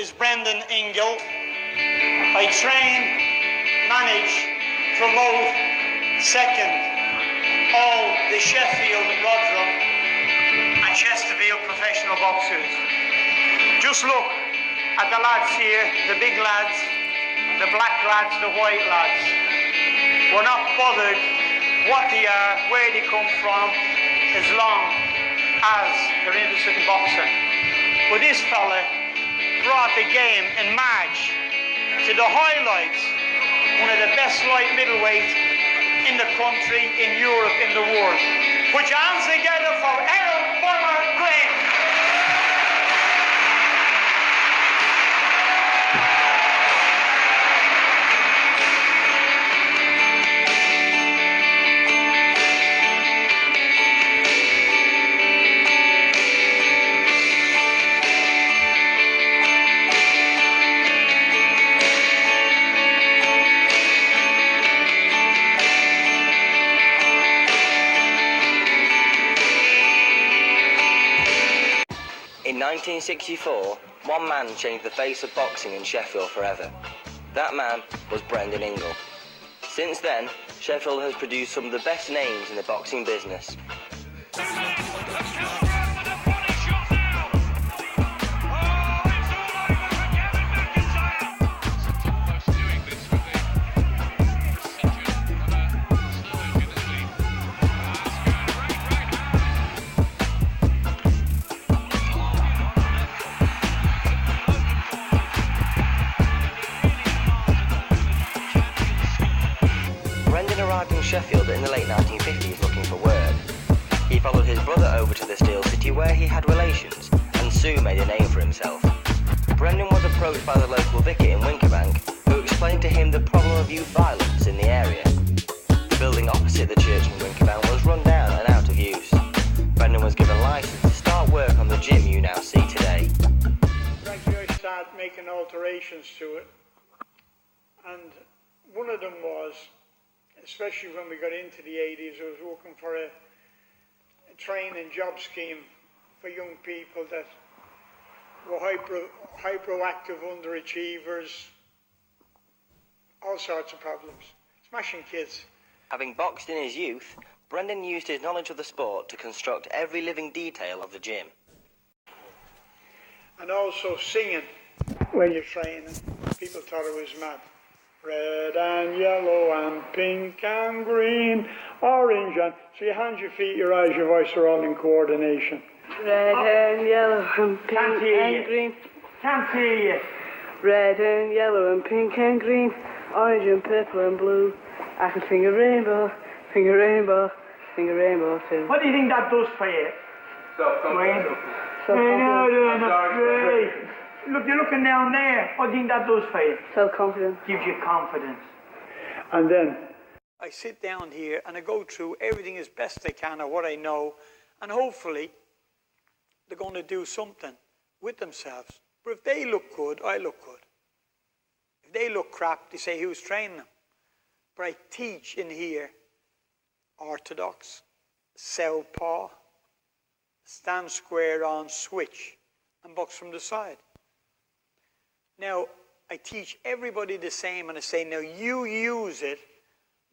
is Brendan Ingle. I train, manage, promote, second all the Sheffield, Rotherham and Chesterfield professional boxers. Just look at the lads here, the big lads, the black lads, the white lads. We're not bothered what they are, where they come from, as long as they're interested in boxing. But this fella brought the game in March to the highlights, one of the best light middleweights in the country, in Europe, in the world. Put your hands together for Errol Bomber Graham. In 1964, one man changed the face of boxing in Sheffield forever. That man was Brendan Ingle. Since then, Sheffield has produced some of the best names in the boxing business. Arrived in Sheffield in the late 1950s looking for work. He followed his brother over to the Steel City where he had relations and soon made a name for himself. Brendan was approached by the local vicar in Winkerbank who explained to him the problem of youth violence in the area. The building opposite the church in Winkerbank was run down and out of use. Brendan was given licence to start work on the gym you now see today. Gradually I started making alterations to it, and one of them was, especially when we got into the 80s, I was working for a training job scheme for young people that were hyperactive underachievers, all sorts of problems, smashing kids. Having boxed in his youth, Brendan used his knowledge of the sport to construct every living detail of the gym. And also singing when you're training. People thought it was mad. Red and yellow and pink and green, orange and... So your hands, your feet, your eyes, your voice are all in coordination. Red and yellow and pink and green. Can't hear you. Red and yellow and pink and green, orange and purple and blue. I can sing a rainbow, sing a rainbow, sing a rainbow too. What do you think that does for you? Self-confidence. Look, you're looking down there. What do you think that does for you? Self-confidence. Gives you confidence. And then I sit down here and I go through everything as best I can of what I know, and hopefully they're going to do something with themselves. But if they look good, I look good. If they look crap, they say, who's training them? But I teach in here orthodox, southpaw, stand square on, switch, and box from the side. Now, I teach everybody the same, and I say, now you use it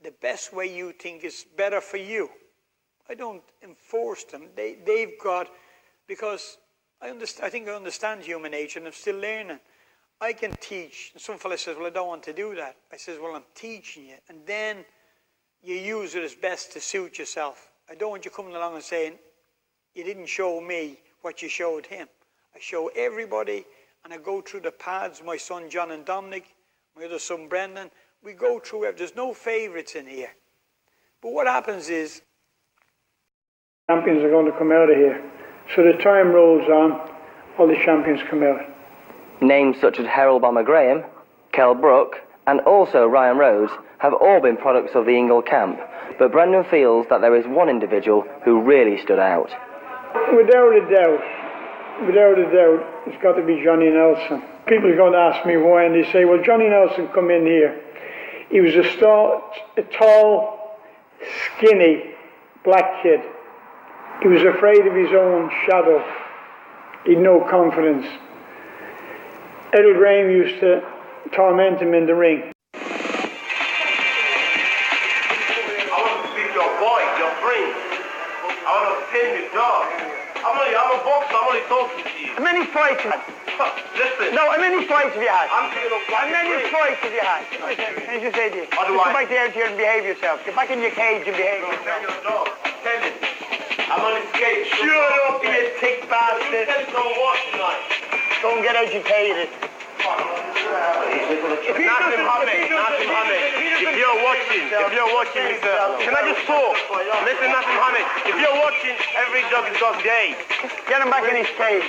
the best way you think is better for you. I don't enforce them. They've got, because I think I understand human nature, and I'm still learning. I can teach, and some fella says, well, I don't want to do that. I says, well, I'm teaching you, and then you use it as best to suit yourself. I don't want you coming along and saying, you didn't show me what you showed him. I show everybody, and I go through the pads, my son John and Dominic, my other son Brendan. We go through it. There's no favourites in here. But what happens is, champions are going to come out of here. So the time rolls on, all the champions come out. Names such as Errol Bomber Graham, Kell Brook, and also Ryan Rhodes have all been products of the Ingle camp, but Brendan feels that there is one individual who really stood out. Without a doubt, it's got to be Johnny Nelson. People are going to ask me why, and they say, well, Johnny Nelson come in here. He was a tall, skinny, black kid. He was afraid of his own shadow. He had no confidence. Earl Graham used to torment him in the ring. I want to beat your boy, your friend. I want to pin your dog. I'm a boxer, I'm only talking to you. How many fights have you had? Listen. No, how many fights have you had? I'm thinking of How many fights have you had? Can I just say to you? What do Just I? go back there and behave yourself. Get back in your cage and behave Tell yourself. your dog. Tell him. I'm on his cage. Shut up, you thick You bastard. tell him don't watch tonight. Go and get educated. Nasim Hamed, if you're watching, Mr. Can I just talk? Listen, Nasim Hamed, if you're watching, every dog is got gay. Get him back in his cage.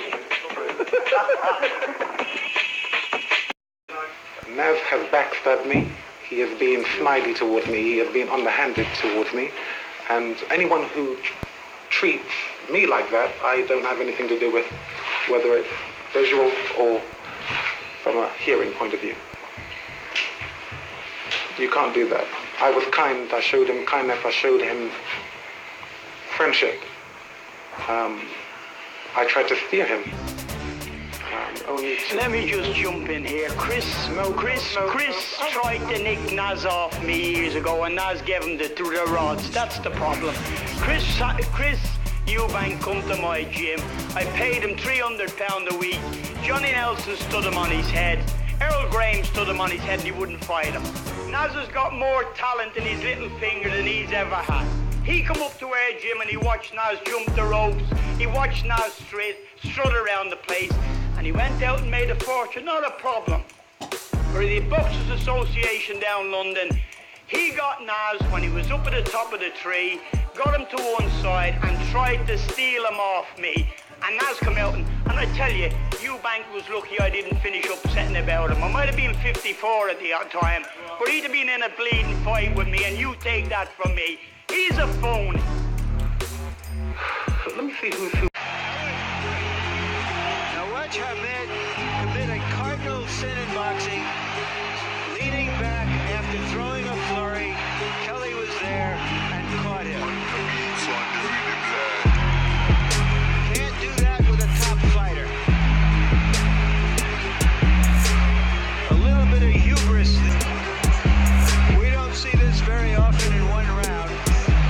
Naz has backstabbed me. He has been snidey towards me. He has been underhanded towards me. And anyone who treats me like that, I don't have anything to do with, whether it's visual or from a hearing point of view. You can't do that. I was kind. I showed him kindness. I showed him friendship. I tried to steer him. Let me just jump in here. Chris tried to nick Naz off me years ago, and Naz gave him the rods. That's the problem. Chris Eubank come to my gym. I paid him £300 a week. Johnny Nelson stood him on his head. Earl Graham stood him on his head and he wouldn't fight him. Naz has got more talent in his little finger than he's ever had. He come up to our gym and he watched Naz jump the ropes. He watched Naz strut around the place, and he went out and made a fortune. Not a problem. For the Boxers Association down London, he got Naz when he was up at the top of the tree, got him to one side and tried to steal him off me. And Naz come out and I tell you, Eubank was lucky I didn't finish upsetting about him. I might have been 54 at the time, but he'd have been in a bleeding fight with me, and you take that from me. He's a phony. Let me see who's who. Now watch Hamed commit a cardinal sin in boxing. Leaning back after throwing a flurry, Kelly was there and caught him. Can't do that with a top fighter. A little bit of hubris. We don't see this very often in one round.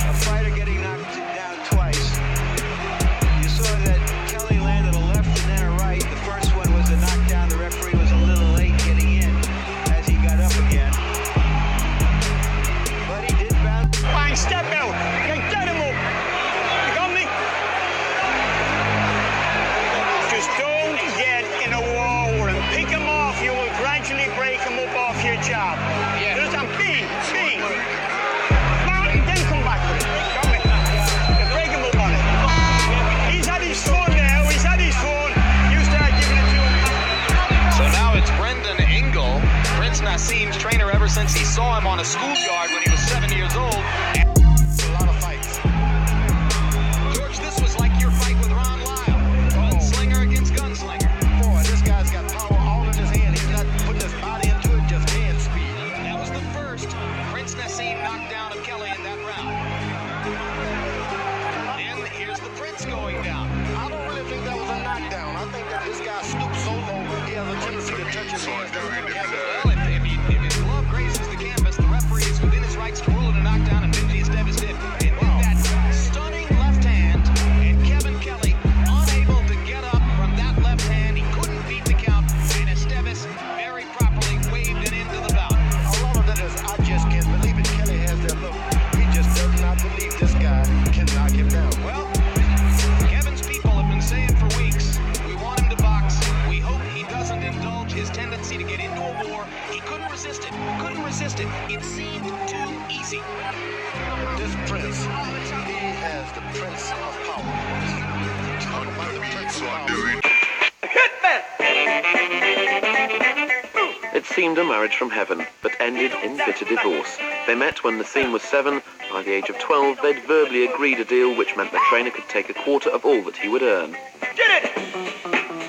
A fighter getting knocked down twice. You saw that Kelly landed a left and then a right. The first one was a knockdown. The referee was a little late getting in as he got up again. But he did bounce. Bang, step out. Get him up. You got me? Just don't get in a war with him. Pick him off. You will gradually break him up off your job. Yeah. Just bing. Mountain, then come back with it. Got me? You break him up on it. He's had his fun now. He's had his fun. You start giving it to him. So now it's Brendan Ingle, Prince Nassim's trainer ever since he saw him on a schoolyard when he was 7 years old. A lot of fights. George, this was like your fight with Ron Lyle. Gunslinger against gunslinger. Boy, this guy's got power all in his hand. He's not putting his body into it, just hand speed. That was the first Prince Nassim knockdown of Kelly in that round. And here's the Prince going down. I don't really think that was a knockdown. I think that this guy stooped so low, he has a tendency to touch his hands. Well, if his glove grazes the canvas, the referee is within his rights to rule it a knockdown, and 50 is devastated. And with that stunning left hand, and Kevin Kelly unable to get up from that left hand, he couldn't beat the count, and Esteves very properly waved it into the bout. A lot of that is, I just can't believe it. Kelly has that look. He just does not believe this guy can knock him down. Well, Kevin's people have been saying for weeks, we want him to box. We hope he doesn't indulge his tendency to get into a war. He couldn't resist it. It seemed too easy. This prince, he has the prince of power. Talk about the prince of power. It seemed a marriage from heaven, but ended in bitter divorce. They met when Nassim was 7. By the age of 12, they'd verbally agreed a deal which meant the trainer could take a quarter of all that he would earn. Did it!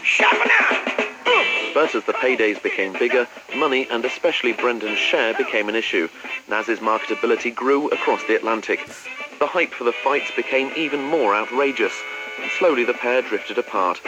Shabana! But as the paydays became bigger, money and especially Brendan's share became an issue. Naz's marketability grew across the Atlantic. The hype for the fights became even more outrageous, and slowly the pair drifted apart.